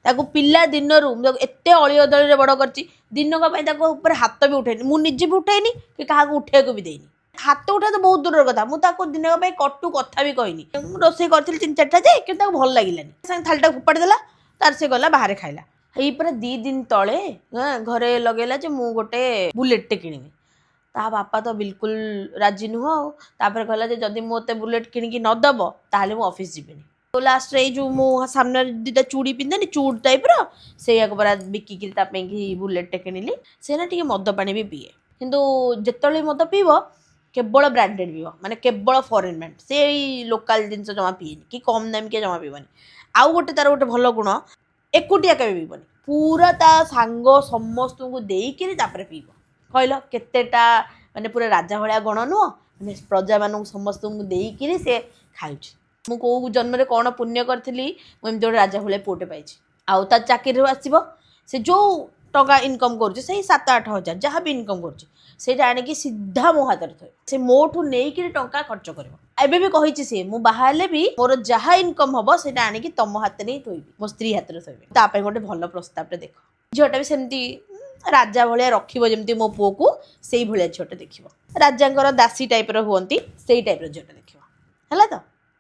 ताको पिला दिनरू एते अली अदली बड़ कर दिनक ऊपर हाथ भी उठेनी मुझे भी उठेनी कि क्या उठे भी देनी हाथ उठा तो बहुत दूर कथा मुझे दिनक कटु कथा भी कहनी रोसे करी 3-4टा जे कि भल लगे थालीटा फोपाड़ी देला तार से गला बाहर खाइला यही पूरा 2 दिन तले घरे लगेला जे मु गोटे बुलेट टे किणवी ता बापा तो बिल्कुल राजी नुह तापर कहला जे जदि मते बुलेट किणिकी नदब ताहले मु ऑफिस जीविनी तो लास्ट रे जो मो सामने 2टा चूड़ी पिंधनी चूड़ टाइप रो से परा बिकिकी बुलेट टे किणिली से ना टिके मद पानी भी पीए किंतु जेतले मद पीब केवल ब्रांडेड पीब माने केवल फॉरेन ब्रांड से लोकल जिनस जमा पीएनि कि कम दाम के जमा पीबनी आउ गोटे तार गोटे भल गुण एकुटिया के पीबनी पूरा ता सांग समस्त को देइकिरी तापर पीब कहल केतेटा माने पूरा राजा भलिया गण नुह माने प्रजा मान समस्त को देइकिरी से खाउछि मु को जन्म रे कौन पुण्य करथिली मु एमती गोटे राजा भलिया पुओटे पाइछि आउ ता चाकरी आसीबो से जो टका इनकम करुचे से 7-8 हजार जहाँ भी इनकम करुचे से आनिकी सीधा मो हाथ थे से मोठू नहीं टंका खर्च कर एबे भी कही सी मु बाहर भी मोर जहाँ इनकम हम से आनिकी तुम हाथ नहीं थोबी मो स्त्री हाथ में थोबी तापाई गोटे भल प्रस्ताव देख झीटा भी सेमती राजा भाया रखिबो जमती मो पुओ को से भाया झीटा देखिबो राजा दासी टाइप रो हुंती से टाइप रो झीटा देखिबो हला तो।